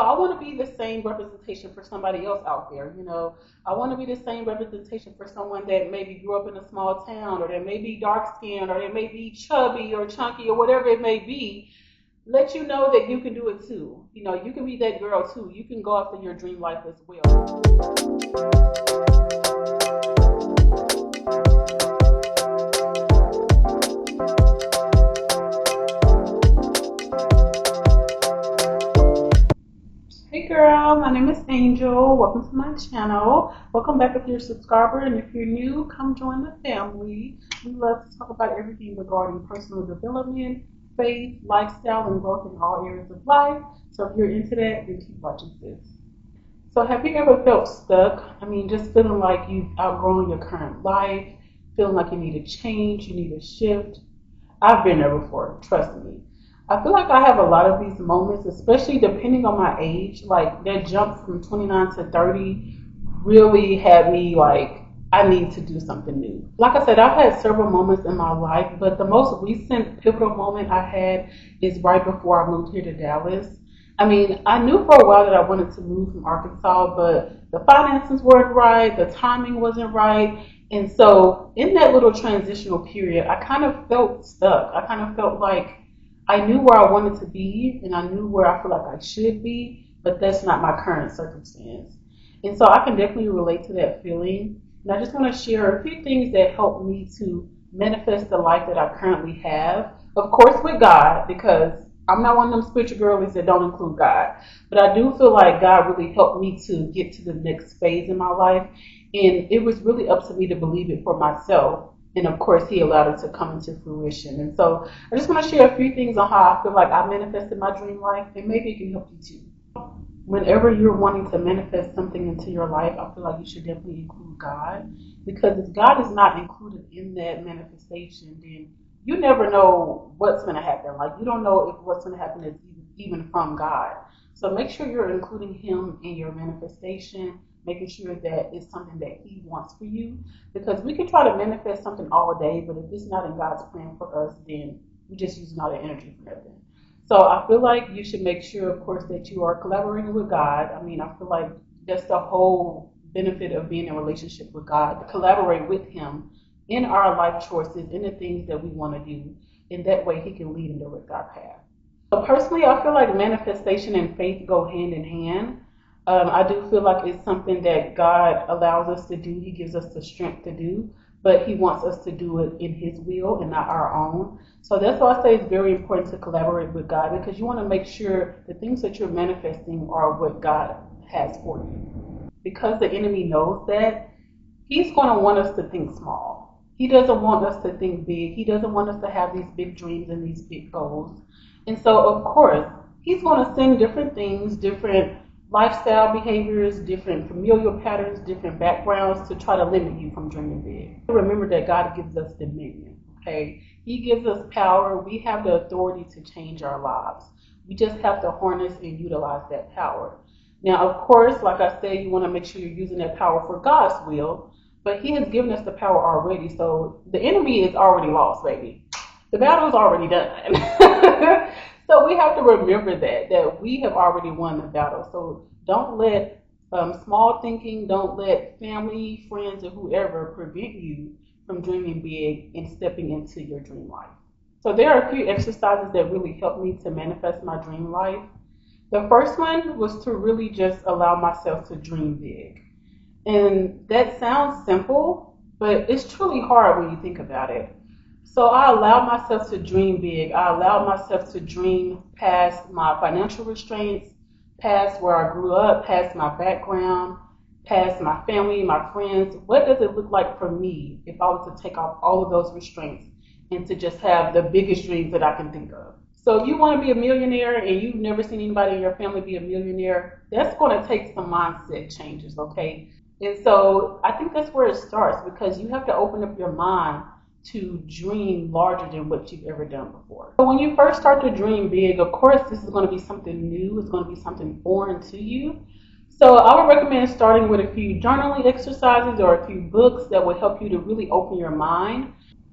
I want to be the same representation for somebody else out there. I want to be the same representation for someone that maybe grew up in a small town, or that may be dark skinned, or they may be chubby or chunky or whatever it may be. Let you know that you can do it too. You can be that girl too. You can go after your dream life as well. Hey girl, my name is Angel. Welcome to my channel. Welcome back if you're a subscriber, and if you're new, come join the family. We love to talk about everything regarding personal development, faith, lifestyle, and growth in all areas of life. So if you're into that, then keep watching this. So have you ever felt stuck? Just feeling like you've outgrown your current life, feeling like you need a change, you need a shift. I've been there before, trust me. I feel like I have a lot of these moments, especially depending on my age. Like that jump from 29 to 30 really had me like, I need to do something new. Like I said, I've had several moments in my life, but the most recent pivotal moment I had is right before I moved here to Dallas. I knew for a while that I wanted to move from Arkansas, but the finances weren't right, the timing wasn't right. And so in that little transitional period, I kind of felt stuck. I kind of felt like I knew where I wanted to be and I knew where I feel like I should be, but that's not my current circumstance. And so I can definitely relate to that feeling. And I just want to share a few things that helped me to manifest the life that I currently have. Of course, with God, because I'm not one of them spiritual girlies that don't include God. But I do feel like God really helped me to get to the next phase in my life. And it was really up to me to believe it for myself. And of course, He allowed it to come into fruition. And so I just want to share a few things on how I feel like I manifested my dream life, and maybe it can help you too. Whenever you're wanting to manifest something into your life, I feel like you should definitely include God. Because if God is not included in that manifestation, then you never know what's going to happen. Like, you don't know if what's going to happen is even from God. So make sure you're including Him in your manifestation, making sure that it's something that He wants for you. Because we can try to manifest something all day, but if it's not in God's plan for us, then we're just using all the energy for nothing. So I feel like you should make sure, of course, that you are collaborating with God. I feel like that's the whole benefit of being in a relationship with God. Collaborate with Him in our life choices, in the things that we want to do. In that way, He can lead and direct our path. So personally, I feel like manifestation and faith go hand in hand. I do feel like it's something that God allows us to do. He gives us the strength to do, but He wants us to do it in His will and not our own. So that's why I say it's very important to collaborate with God, because you want to make sure the things that you're manifesting are what God has for you. Because the enemy knows that, he's going to want us to think small. He doesn't want us to think big. He doesn't want us to have these big dreams and these big goals. And so, of course, he's going to send different things, different lifestyle behaviors, different familial patterns, different backgrounds to try to limit you from dreaming big. Remember that God gives us dominion, okay? He gives us power. We have the authority to change our lives. We just have to harness and utilize that power. Now, of course, like I said, you want to make sure you're using that power for God's will, but He has given us the power already. So the enemy is already lost, baby. The battle is already done. So we have to remember that we have already won the battle. So don't let small thinking, don't let family, friends, or whoever prevent you from dreaming big and stepping into your dream life. So there are a few exercises that really helped me to manifest my dream life. The first one was to really just allow myself to dream big. And that sounds simple, but it's truly hard when you think about it. So I allowed myself to dream big. I allowed myself to dream past my financial restraints, past where I grew up, past my background, past my family, my friends. What does it look like for me if I was to take off all of those restraints and to just have the biggest dreams that I can think of? So if you want to be a millionaire and you've never seen anybody in your family be a millionaire, that's going to take some mindset changes, okay? And so I think that's where it starts, because you have to open up your mind to dream larger than what you've ever done before. So when you first start to dream big, of course, this is going to be something new. It's going to be something foreign to you. So I would recommend starting with a few journaling exercises or a few books that will help you to really open your mind.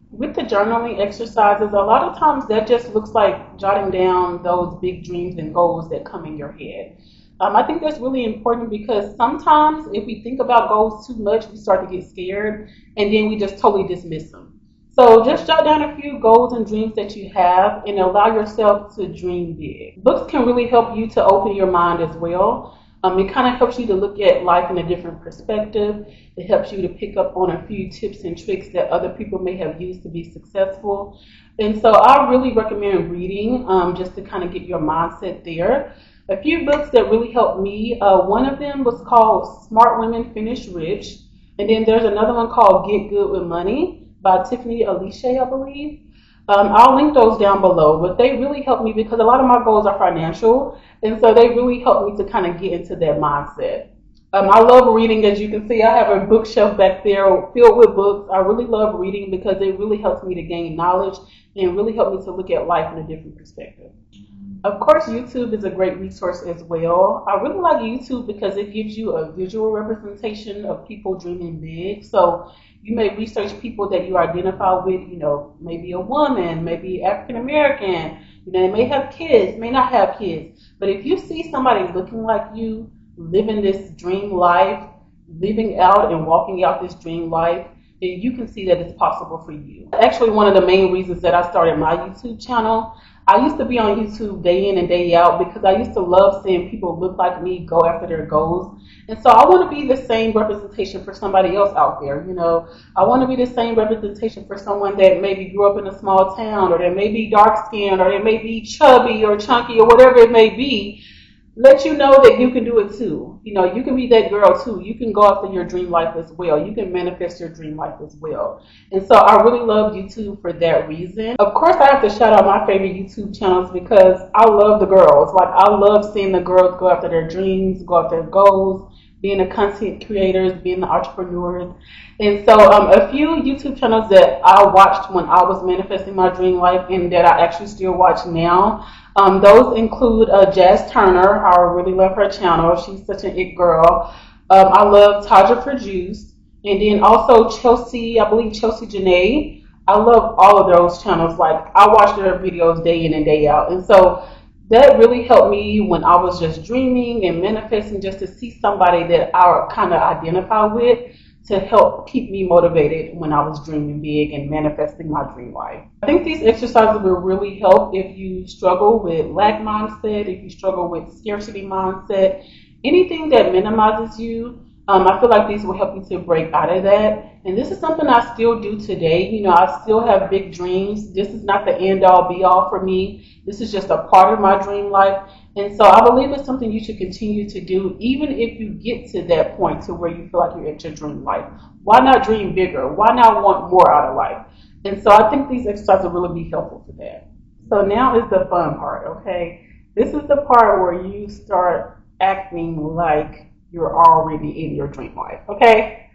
With the journaling exercises, a lot of times that just looks like jotting down those big dreams and goals that come in your head. I think that's really important because sometimes if we think about goals too much, we start to get scared and then we just totally dismiss them. So just jot down a few goals and dreams that you have and allow yourself to dream big. Books can really help you to open your mind as well. It kind of helps you to look at life in a different perspective. It helps you to pick up on a few tips and tricks that other people may have used to be successful. And so I really recommend reading just to kind of get your mindset there. A few books that really helped me, one of them was called Smart Women Finish Rich. And then there's another one called Get Good with Money by Tiffany Alicia, I believe. I'll link those down below, but they really helped me because a lot of my goals are financial, and so they really helped me to kind of get into that mindset. I love reading, as you can see. I have a bookshelf back there filled with books. I really love reading because it really helps me to gain knowledge and really help me to look at life in a different perspective. Of course, YouTube is a great resource as well. I really like YouTube because it gives you a visual representation of people dreaming big. So you may research people that you identify with, maybe a woman, maybe African American, they may have kids, may not have kids. But if you see somebody looking like you, living this dream life, living out and walking out this dream life, then you can see that it's possible for you. Actually, one of the main reasons that I started my YouTube channel, I used to be on YouTube day in and day out because I used to love seeing people look like me go after their goals. And so I want to be the same representation for somebody else out there. I want to be the same representation for someone that maybe grew up in a small town, or that may be dark skinned, or they may be chubby or chunky or whatever it may be. Let you know that you can do it too. You can be that girl too. You can go after your dream life as well. You can manifest your dream life as well. And so I really love YouTube for that reason. Of course, I have to shout out my favorite YouTube channels because I love the girls. Like, I love seeing the girls go after their dreams, go after their goals, being the content creators, being the entrepreneurs. And so a few YouTube channels that I watched when I was manifesting my dream life and that I actually still watch now, those include Jazz Turner. I really love her channel. She's such an it girl. I love Taja Produce. And then also Chelsea, I believe Chelsea Janae. I love all of those channels. Like, I watch their videos day in and day out. And so that really helped me when I was just dreaming and manifesting, just to see somebody that I kind of identify with, to help keep me motivated when I was dreaming big and manifesting my dream life. I think these exercises will really help if you struggle with lack mindset, if you struggle with scarcity mindset, anything that minimizes you. I feel like these will help you to break out of that. And this is something I still do today. I still have big dreams. This is not the end all be all for me. This is just a part of my dream life. And so I believe it's something you should continue to do, even if you get to that point to where you feel like you're at your dream life. Why not dream bigger? Why not want more out of life? And so I think these exercises will really be helpful for that. So now is the fun part, okay? This is the part where you start acting like you're already in your dream life, okay?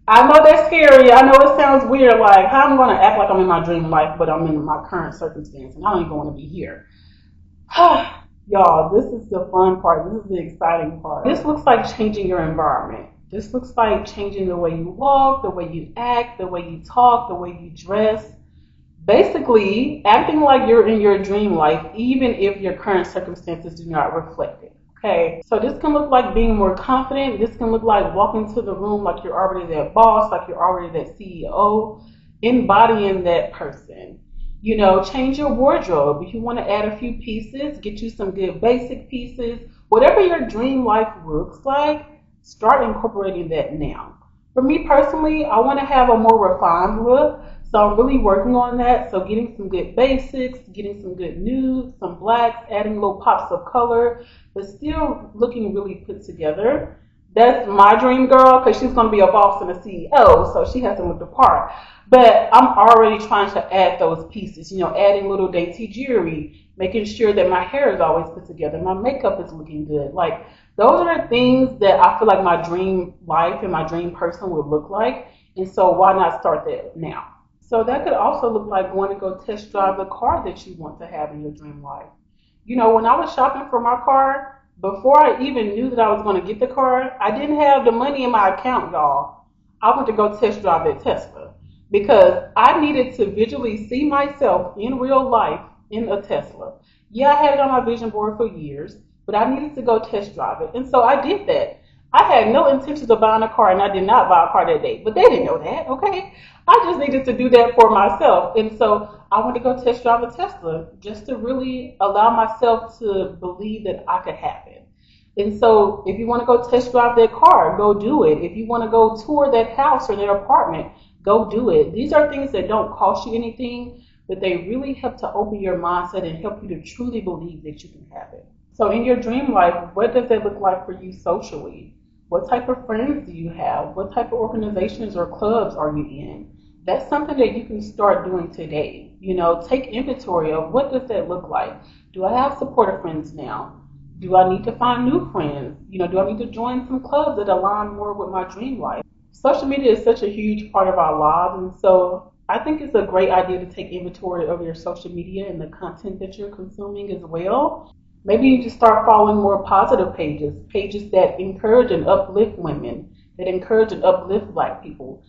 I know that's scary. I know it sounds weird, like, how am I going to act like I'm in my dream life, but I'm in my current circumstance, and I don't even want to be here. Y'all, this is the fun part. This is the exciting part. This looks like changing your environment. This looks like changing the way you walk, the way you act, the way you talk, the way you dress. Basically, acting like you're in your dream life, even if your current circumstances do not reflect it. Okay, so this can look like being more confident. This can look like walking to the room like you're already that boss, like you're already that CEO, embodying that person. Change your wardrobe. If you want to add a few pieces, get you some good basic pieces. Whatever your dream life looks like, start incorporating that now. For me personally, I want to have a more refined look, so I'm really working on that. So getting some good basics, getting some good nudes, some blacks, adding little pops of color, but still looking really put together. That's my dream girl, because she's going to be a boss and a CEO, so she has to look the part. But I'm already trying to add those pieces, adding little dainty jewelry, making sure that my hair is always put together, my makeup is looking good. Like, those are the things that I feel like my dream life and my dream person would look like. And so why not start that now? So that could also look like going to go test drive the car that you want to have in your dream life. When I was shopping for my car, before I even knew that I was going to get the car, I didn't have the money in my account, y'all. I went to go test drive that Tesla because I needed to visually see myself in real life in a Tesla. Yeah, I had it on my vision board for years. but I needed to go test drive it. And so I did that. I had no intentions of buying a car, and I did not buy a car that day, but they didn't know that, okay? I just needed to do that for myself. And so I went to go test drive a Tesla just to really allow myself to believe that I could have it. And so if you want to go test drive that car, go do it. If you want to go tour that house or that apartment, go do it. These are things that don't cost you anything, but they really help to open your mindset and help you to truly believe that you can have it. So in your dream life, what does it look like for you socially? What type of friends do you have? What type of organizations or clubs are you in? That's something that you can start doing today. Take inventory of what does that look like? Do I have supportive friends now? Do I need to find new friends? Do I need to join some clubs that align more with my dream life? Social media is such a huge part of our lives, and so I think it's a great idea to take inventory of your social media and the content that you're consuming as well. Maybe you just start following more positive pages that encourage and uplift women, that encourage and uplift Black people.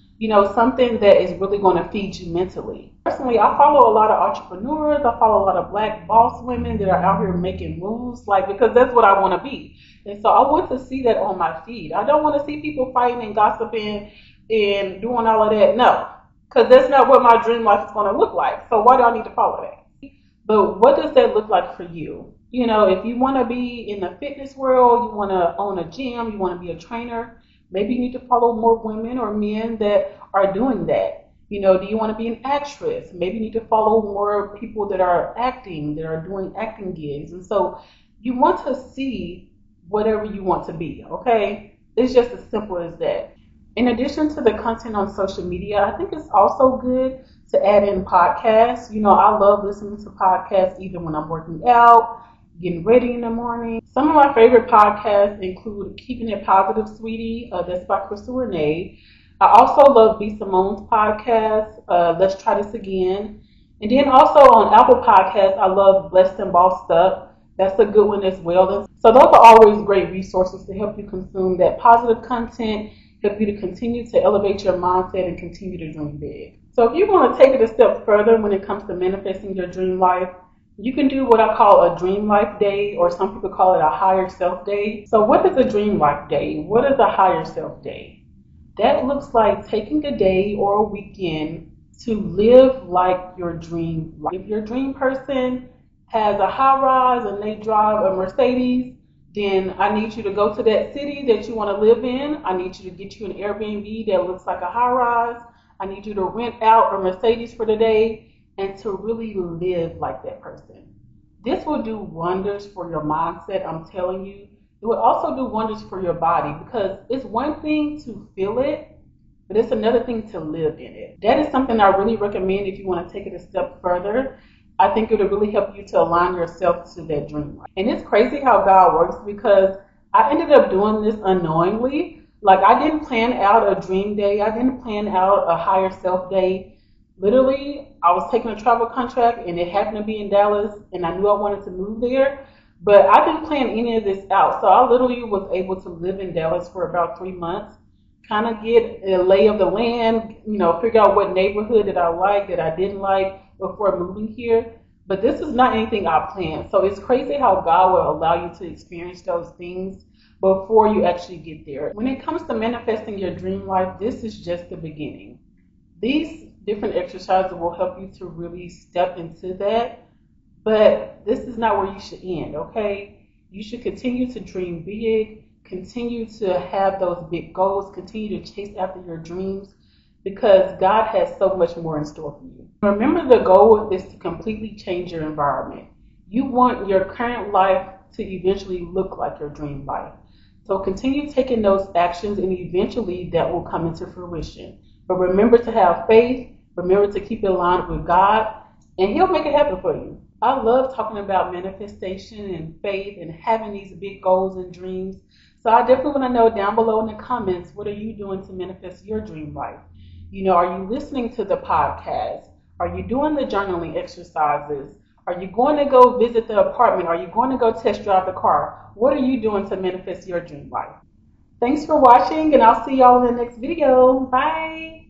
Something that is really going to feed you mentally. Personally, I follow a lot of entrepreneurs. I follow a lot of Black boss women that are out here making moves, because that's what I want to be. And so I want to see that on my feed. I don't want to see people fighting and gossiping and doing all of that. No, because that's not what my dream life is going to look like. So why do I need to follow that? But what does that look like for you? If you want to be in the fitness world, you want to own a gym, you want to be a trainer, maybe you need to follow more women or men that are doing that. Do you want to be an actress? Maybe you need to follow more people that are acting, that are doing acting gigs. And so you want to see whatever you want to be, okay? It's just as simple as that. In addition to the content on social media, I think it's also good to add in podcasts. I love listening to podcasts even when I'm working out, getting ready in the morning. Some of my favorite podcasts include Keeping It Positive, Sweetie, that's by Crystal Renee. I also love B. Simone's podcast, Let's Try This Again. And then also on Apple Podcasts, I love Blessed and Bossed Up. That's a good one as well. So those are always great resources to help you consume that positive content, help you to continue to elevate your mindset and continue to dream big. So if you want to take it a step further when it comes to manifesting your dream life, you can do what I call a dream life day, or some people call it a higher self day. So what is a dream life day? What is a higher self day? That looks like taking a day or a weekend to live like your dream life. If your dream person has a high rise and they drive a Mercedes, then I need you to go to that city that you want to live in. I need you to get you an Airbnb that looks like a high rise. I need you to rent out a Mercedes for the day and to really live like that person. This will do wonders for your mindset, I'm telling you. It will also do wonders for your body, because it's one thing to feel it, but it's another thing to live in it. That is something I really recommend if you want to take it a step further. I think it'll really help you to align yourself to that dream life. And it's crazy how God works, because I ended up doing this unknowingly. I didn't plan out a dream day. I didn't plan out a higher self day. Literally, I was taking a travel contract and it happened to be in Dallas, and I knew I wanted to move there, but I didn't plan any of this out. So I literally was able to live in Dallas for about 3 months, kind of get a lay of the land, figure out what neighborhood that I liked, that I didn't like before moving here. But this was not anything I planned. So it's crazy how God will allow you to experience those things before you actually get there. When it comes to manifesting your dream life, this is just the beginning. These different exercises will help you to really step into that, but this is not where you should end, okay? You should continue to dream big, continue to have those big goals, continue to chase after your dreams, because God has so much more in store for you. Remember, the goal is to completely change your environment. You want your current life to eventually look like your dream life. So continue taking those actions, and eventually that will come into fruition. But remember to have faith, remember to keep it aligned with God, and He'll make it happen for you. I love talking about manifestation and faith and having these big goals and dreams. So I definitely want to know down below in the comments, what are you doing to manifest your dream life? Are you listening to the podcast? Are you doing the journaling exercises? Are you going to go visit the apartment? Are you going to go test drive the car? What are you doing to manifest your dream life? Thanks for watching, and I'll see y'all in the next video. Bye.